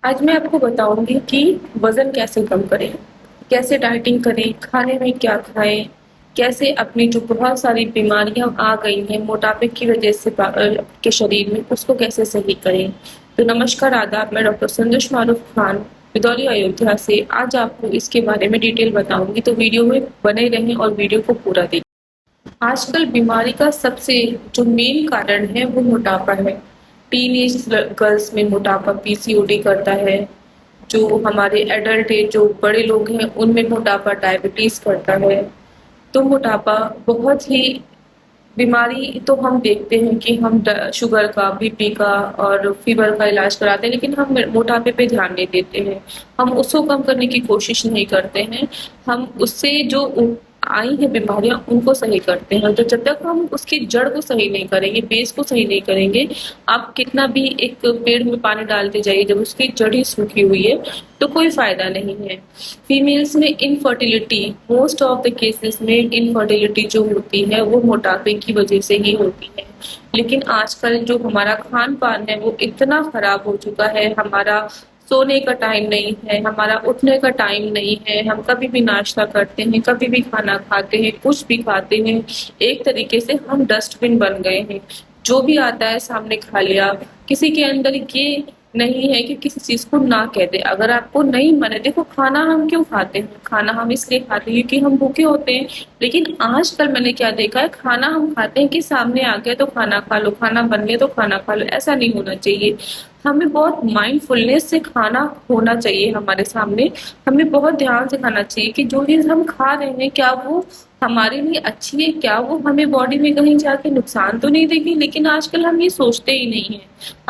आज मैं आपको बताऊंगी कि वजन कैसे कम करें, कैसे डाइटिंग करें, खाने में क्या खाएं, कैसे अपनी जो बहुत सारी बीमारियां आ गई हैं मोटापे की वजह से के शरीर में, उसको कैसे सही करें। तो नमस्कार, आदाब। मैं डॉक्टर संतोष मारूफ खान, बिदौली, अयोध्या से आज आपको इसके बारे में डिटेल बताऊंगी। तो वीडियो में बने रहें और वीडियो को पूरा देखें। आजकल बीमारी का सबसे जो मेन कारण है वो मोटापा है। टीनेज गर्ल्स में मोटापा पीसीओडी करता है। जो हमारे एडल्ट है, जो बड़े लोग हैं, उनमें मोटापा डायबिटीज करता है। तो मोटापा बहुत ही बीमारी तो हम देखते हैं कि हम शुगर का, बीपी का और फीवर का इलाज कराते हैं, लेकिन हम मोटापे पे ध्यान नहीं देते हैं। हम उसको कम करने की कोशिश नहीं करते हैं। हम उससे जो आई है बीमारियां, उनको सही करते हैं। तो जब तक हम उसकी जड़ को सही नहीं करेंगे, बेस को सही नहीं करेंगे, आप कितना भी एक पेड़ में पानी डालते जाइए, जब उसकी जड़ ही सूखी हुई है तो कोई फायदा नहीं है। फीमेल्स में infertility, most of the cases में इनफर्टिलिटी जो होती है वो मोटापे की वजह से ही होती है। लेकिन आजकल जो हमारा खान पान है वो इतना खराब हो चुका है। हमारा सोने का टाइम नहीं है, हमारा उठने का टाइम नहीं है। हम कभी भी नाश्ता करते हैं, कभी भी खाना खाते हैं, कुछ भी खाते हैं, एक तरीके से हम डस्टबिन बन गए हैं। जो भी आता है सामने खा लिया। किसी के अंदर ये नहीं है कि किसी चीज को ना कह दे। अगर आपको नहीं मने, देखो खाना हम क्यों खाते हैं? खाना हम इसलिए खाते हैं क्योंकि हम भूखे होते हैं। लेकिन आजकल मैंने क्या देखा है, खाना हम खाते हैं कि सामने आ गया तो खाना खा लो, खाना बन गया तो खाना खा लो। ऐसा नहीं होना चाहिए। हमें बहुत माइंडफुलनेस से खाना होना चाहिए हमारे सामने। हमें बहुत ध्यान से खाना चाहिए कि जो चीज हम खा रहे हैं क्या वो हमारे लिए अच्छी है, क्या वो हमें बॉडी में कहीं जाके नुकसान तो नहीं देगी। लेकिन आजकल हम ये सोचते ही नहीं है।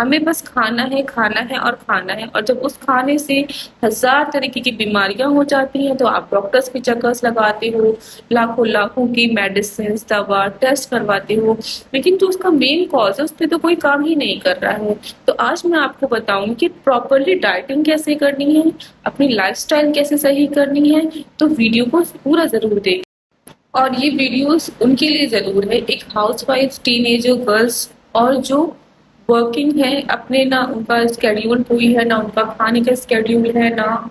हमें बस खाना है, खाना है और खाना है। और जब उस खाने से हजार तरीके की बीमारियां हो जाती हैं तो आप डॉक्टर्स के चक्कर्स लगाते हो, लाखों लाखों की मेडिसिन, दवा, टेस्ट करवाते हो, लेकिन जो उसका मेन कॉज है उस पर तो कोई काम ही नहीं कर रहा है। तो आज मैं आपको बताऊंगी कि प्रॉपरली डाइटिंग कैसे करनी है, अपनी लाइफस्टाइल कैसे सही करनी है। तो वीडियो को पूरा जरूर देखें। और ये वीडियोस उनके लिए जरूर है, एक हाउसवाइफ, टीनेजर गर्ल्स और जो वर्किंग है, अपने ना उनका स्केड्यूल कोई है, ना उनका खाने का स्केड्यूल है, ना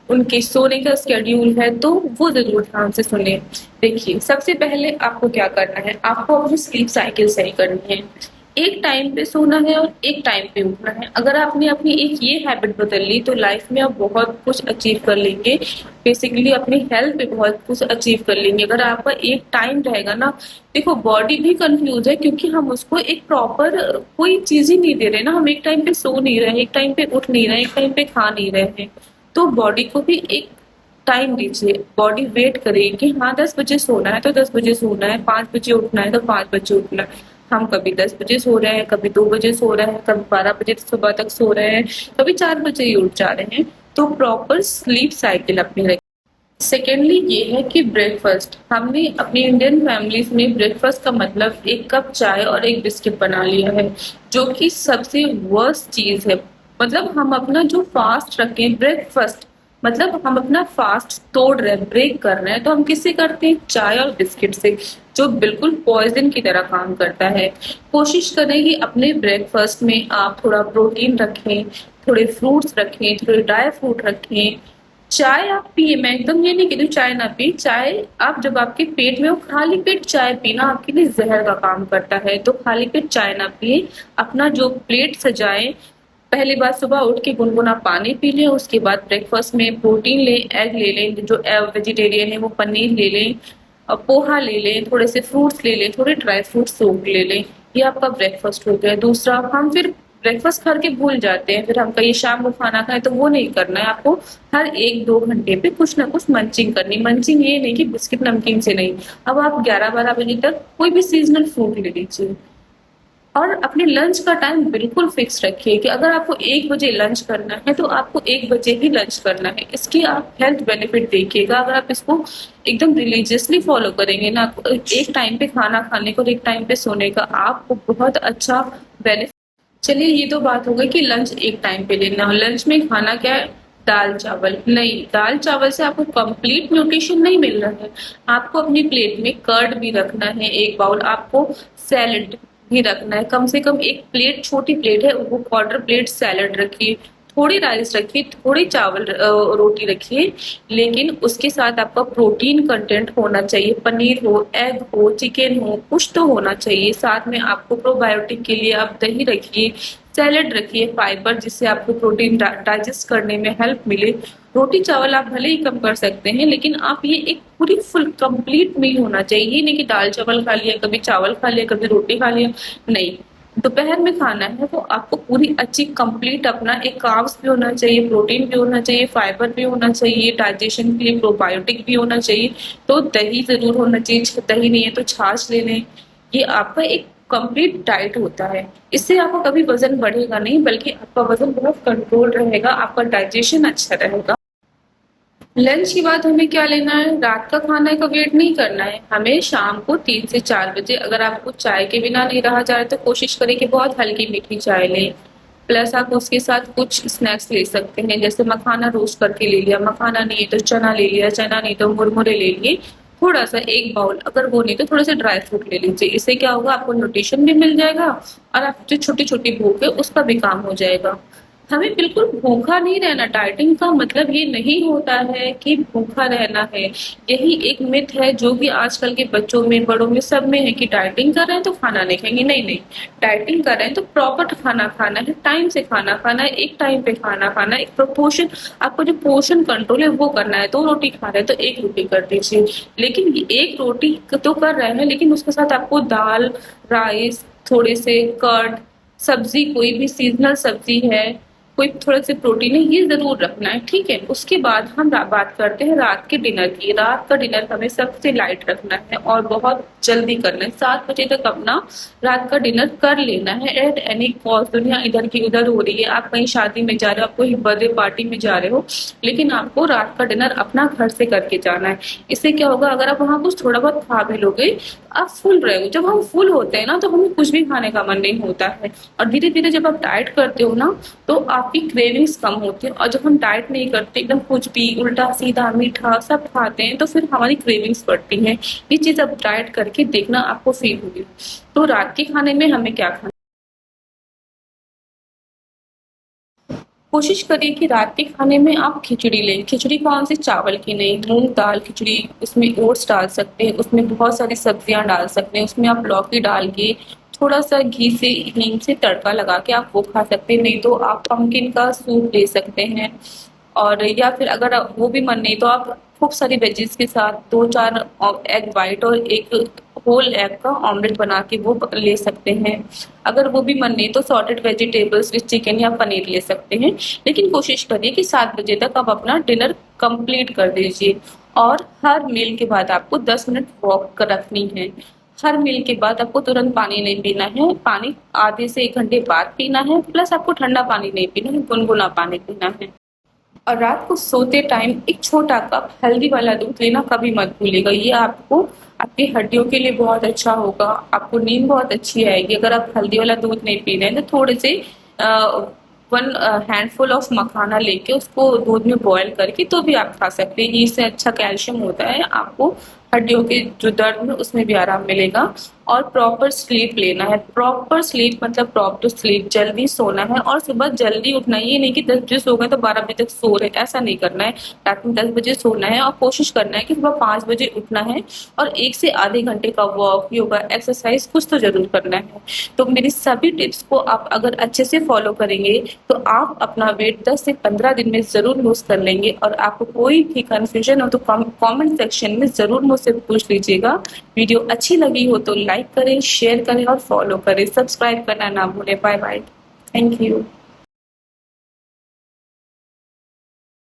उनके सोने का स्केड्यूल है, तो वो जरूर ध्यान से सुने। देखिए, सबसे पहले आपको क्या करना है, आपको अपनी स्लीप साइकिल सही करनी है। एक टाइम पे सोना है और एक टाइम पे उठना है। अगर आपने अपनी एक ये हैबिट बदल ली तो लाइफ में आप बहुत कुछ अचीव कर लेंगे। बेसिकली अपनी हेल्थ पे बहुत कुछ अचीव कर लेंगे अगर आपका एक टाइम रहेगा ना। देखो, बॉडी भी कंफ्यूज है क्योंकि हम उसको एक प्रॉपर कोई चीज ही नहीं दे रहे ना। हम एक टाइम पे सो नहीं रहे, एक टाइम पे उठ नहीं रहे, एक टाइम पे खा नहीं रहे हैं। तो बॉडी को भी एक टाइम दीजिए। बॉडी वेट करेगी कि हाँ 10 बजे सोना है तो 10 बजे सोना है, 5 बजे उठना है तो 5 बजे उठना है। हम कभी 10 बजे सो रहे हैं, कभी 2 बजे सो रहे हैं, कभी 12 बजे सुबह तक सो रहे हैं, कभी 4 बजे ही उठ जा रहे हैं। तो प्रॉपर स्लीप साइकिल अपनी रखें। सेकेंडली ये है कि ब्रेकफास्ट, हमने अपनी इंडियन फैमिलीज में ब्रेकफास्ट का मतलब एक कप चाय और एक बिस्किट बना लिया है, जो कि सबसे वर्स्ट चीज है। मतलब हम अपना जो फास्ट रखें, ब्रेकफास्ट मतलब हम अपना फास्ट तोड़ रहे हैं, ब्रेक कर रहे हैं, तो हम किससे करते हैं? चाय और बिस्किट से, जो बिल्कुल पॉइजन की तरह काम करता है। कोशिश करें कि अपने ब्रेकफास्ट में आप थोड़ा प्रोटीन रखें, थोड़े फ्रूट्स रखें, थोड़े ड्राई फ्रूट रखें। चाय आप पिए, मैं एकदम ये नहीं कहती चाय ना पी। चाय आप जब आपके पेट में हो, खाली पेट चाय पीना आपके लिए जहर का काम करता है। तो खाली पेट चाय ना पिए। अपना जो प्लेट सजाएं, पहली बार सुबह उठ के गुनगुना पानी पी लें। उसके बाद ब्रेकफास्ट में प्रोटीन लें, एग ले लें, जो वेजिटेरियन है वो पनीर ले लें, और पोहा ले लें, थोड़े से फ्रूट्स ले लें, थोड़े ड्राई फ्रूट सोप ले लें। ये आपका ब्रेकफास्ट हो गया। दूसरा, हम फिर ब्रेकफास्ट करके भूल जाते हैं, फिर हम कहीं शाम को खाना खाएं, तो वो नहीं करना है आपको। हर 1-2 घंटे पे कुछ ना कुछ मंचिंग करनी। मंचिंग ये नहीं कि बिस्किट नमकीन से नहीं। अब आप 11-12 बजे तक कोई भी सीजनल फ्रूट ले लीजिए। और अपने लंच का टाइम बिल्कुल फिक्स रखिए कि अगर आपको 1 बजे लंच करना है तो आपको 1 बजे ही लंच करना है। इसकी आप हेल्थ बेनिफिट देखिएगा। अगर आप इसको एकदम रिलीजियसली फॉलो करेंगे ना, एक टाइम पे खाना खाने को और एक टाइम पे सोने का, आपको बहुत अच्छा बेनिफिट। चलिए, ये तो बात हो गई कि लंच एक टाइम पे लेना। लंच में खाना क्या है? दाल चावल नहीं। दाल चावल से आपको कंप्लीट न्यूट्रिशन नहीं मिल रहा है। आपको अपनी प्लेट में कर्ड भी रखना है, एक बाउल। आपको सैलेड भी रखना है, कम से कम एक प्लेट, छोटी प्लेट है वो 1/4 प्लेट सैलेड रखिए। थोड़ी राइस रखिए, थोड़ी चावल रोटी रखिए, लेकिन उसके साथ आपका प्रोटीन कंटेंट होना चाहिए। पनीर हो, एग हो, चिकन हो, कुछ तो होना चाहिए। साथ में आपको प्रोबायोटिक के लिए आप दही रखिए, सैलेड रखिए, फाइबर, जिससे आपको प्रोटीन डाइजेस्ट करने में हेल्प मिले। रोटी चावल आप भले ही कम कर सकते हैं, लेकिन आप ये एक पूरी फुल कंप्लीट मील होना चाहिए। ये नहीं कि दाल चावल खा लिया, कभी चावल खा लिया, कभी रोटी खा लिया, नहीं। दोपहर में खाना है वो आपको पूरी अच्छी कंप्लीट अपना एक कार्ब्स भी होना चाहिए, प्रोटीन भी होना चाहिए, फाइबर भी होना चाहिए, डाइजेशन के लिए प्रोबायोटिक भी होना चाहिए। तो दही जरूर होना चाहिए, दही नहीं है तो छाछ ले लें। ये आपका एक कंप्लीट डाइट होता है। इससे आपका कभी वजन बढ़ेगा नहीं, बल्कि आपका वजन बहुत कंट्रोल रहेगा, आपका डाइजेशन अच्छा रहेगा। लंच के बाद हमें क्या लेना है? रात का खाना का वेट नहीं करना है। हमें शाम को 3 से 4 बजे, अगर आपको चाय के बिना नहीं रहा जा रहा तो कोशिश करें कि बहुत हल्की मीठी चाय लें। प्लस आप उसके साथ कुछ स्नैक्स ले सकते हैं, जैसे मखाना रोस्ट करके ले लिया, मखाना नहीं है तो चना ले लिया, चना नहीं तो मुरमुरे ले लिए, थोड़ा सा 1 बाउल, अगर वो नहीं तो थोड़े से ड्राई फ्रूट ले लीजिए। इससे क्या होगा, आपको न्यूट्रिशन भी मिल जाएगा और आप जो छोटी छोटी भूख है उसका भी काम हो जाएगा। हमें बिल्कुल भूखा नहीं रहना। डाइटिंग का मतलब ये नहीं होता है कि भूखा रहना है। यही एक मिथ है जो कि आजकल के बच्चों में, बड़ों में, सब में है कि डाइटिंग कर रहे हैं तो खाना नहीं खाएंगे। नहीं नहीं, डाइटिंग कर रहे हैं तो प्रॉपर खाना खाना है, टाइम से खाना खाना है, एक टाइम पे खाना खाना है, एक प्रोपोर्शन, आपको जो पोर्शन कंट्रोल है वो करना है। 2 रोटी खा रहे हैं तो 1 रोटी कर दीजिए, लेकिन ये 1 रोटी तो कर रहे हैं, लेकिन उसके साथ आपको दाल, राइस, थोड़े से कर्ड, सब्जी, कोई भी सीजनल सब्जी है, कोई थोड़ा सा प्रोटीन है, ये जरूर रखना है, ठीक है। उसके बाद हम बात करते हैं रात के डिनर की। रात का डिनर हमें सबसे लाइट रखना है और बहुत जल्दी करना है। 7 बजे तक अपना रात का डिनर कर लेना है। एट एनी कॉस्ट, दुनिया इधर की उधर हो रही है, आप कहीं शादी में जा रहे हो, आप कोई बर्थडे पार्टी में जा रहे हो, लेकिन आपको रात का डिनर अपना घर से करके जाना है। इससे क्या होगा, अगर आप वहां कुछ थोड़ा बहुत खा भी लोगे, आप फुल रहोगे। जब हम फुल होते हैं ना तो हमें कुछ भी खाने का मन नहीं होता है। और धीरे धीरे जब आप डाइट करते हो ना तो आपकी क्रेविंग्स कम होती है। और जब हम डाइट नहीं करते, एकदम कुछ भी उल्टा सीधा मीठा सब खाते हैं, तो फिर हमारी क्रेविंग्स बढ़ती हैं। ये चीज आप डाइट करके देखना, आपको फील होगी। तो रात के खाने में हमें क्या खाना, कोशिश करिए कि रात के खाने में आप खिचड़ी लें। खिचड़ी कौन सी? चावल की नहीं, मूंग दाल खिचड़ी। उसमें ओट्स डाल सकते हैं, उसमें बहुत सारी सब्जियां डाल सकते हैं, उसमें आप लौकी डाल के थोड़ा सा घी से, हींग से तड़का लगा के आप वो खा सकते हैं। नहीं तो आप पम्पकिन का सूप ले सकते हैं। और या फिर अगर वो भी मन नहीं तो आप खूब सारी वेजीज के साथ 2-4 एग वाइट और 1 होल एग का ऑमलेट बना के वो ले सकते हैं। अगर वो भी मन नहीं तो सॉर्टेड वेजिटेबल्स विद चिकन या पनीर ले सकते हैं। लेकिन कोशिश करिए कि 7 बजे तक आप अपना डिनर कंप्लीट कर दीजिए। और हर मील के बाद आपको 10 मिनट वॉक रखनी है। हर मील के बाद आपको तुरंत पानी नहीं पीना है, पानी आधे से 1 घंटे बाद पीना है। प्लस आपको ठंडा पानी नहीं पीना है, गुनगुना पानी पीना है। और रात को सोते टाइम एक छोटा कप हल्दी वाला दूध लेना कभी मत भूलिएगा। ये आपको, आपकी हड्डियों के लिए बहुत अच्छा होगा, आपको नींद बहुत अच्छी आएगी। अगर आप हल्दी वाला दूध नहीं पी रहे हैं तो थोड़े से 1 हैंडफुल ऑफ मखाना लेके उसको दूध में बॉयल करके तो भी आप खा सकते हैं। इससे अच्छा कैल्शियम होता है, आपको हड्डियों के जो दर्द में उसमें भी आराम मिलेगा। और प्रॉपर स्लीप लेना है। प्रॉपर स्लीप मतलब प्रॉपर स्लीप, जल्दी सोना है और सुबह जल्दी उठना है। ये नहीं कि 10 बजे सो गए तो 12 बजे तक सो रहे, ऐसा नहीं करना है। रात में 10 बजे सोना है और कोशिश करना है कि सुबह 5 बजे उठना है। और 1 से आधे घंटे का वॉक, योगा, एक्सरसाइज कुछ तो जरूर करना है। तो मेरी सभी टिप्स को आप अगर अच्छे से फॉलो करेंगे तो आप अपना वेट 10 से 15 दिन में जरूर लूज कर लेंगे। और आपको कोई भी कंफ्यूजन हो तो कमेंट सेक्शन में जरूर मुझसे पूछ लीजिएगा। वीडियो अच्छी लगी हो तो लाइक करें, शेयर करें और फॉलो करें। सब्सक्राइब करना ना भूलें। Bye bye, thank you.